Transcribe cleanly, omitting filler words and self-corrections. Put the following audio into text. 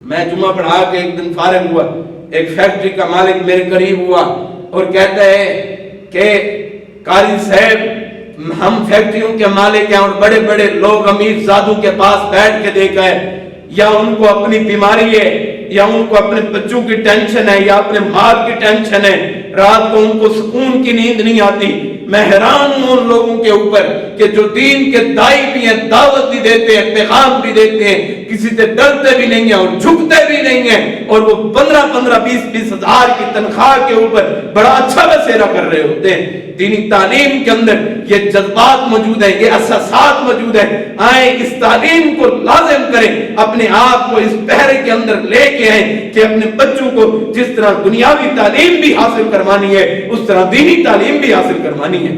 میں جمعہ پڑھا کے ایک دن فارغ ہوا، ایک فیکٹری کا مالک میرے قریب ہوا اور کہتا ہے کہ قاری صاحب ہم فیکٹریوں کے مالک ہیں اور بڑے بڑے لوگ امیر زادوں کے پاس بیٹھ کے دیکھا ہے، یا ان کو اپنی بیماری ہے یا ان کو اپنے بچوں کی ٹینشن ہے یا اپنے مال کی ٹینشن ہے، رات کو ان کو سکون کی نیند نہیں آتی۔ میں حیران ہوں ان لوگوں کے اوپر کہ جو دین کے دائی بھی ہیں، دعوت بھی دیتے ہیں، پیغام بھی دیتے ہیں، کسی سے ڈرتے بھی نہیں ہیں اور جھکتے بھی نہیں ہیں، اور وہ 15-20 ہزار کی تنخواہ کے اوپر بڑا اچھا بسیرا کر رہے ہوتے ہیں۔ دینی تعلیم کے اندر یہ جذبات موجود ہیں، یہ اساسات موجود ہیں۔ آئیں اس تعلیم کو لازم کریں، اپنے آپ کو اس پہرے کے اندر لے کے آئیں کہ اپنے بچوں کو جس طرح دنیاوی تعلیم بھی حاصل کروانی ہے اس طرح دینی تعلیم بھی حاصل کروانی ہے۔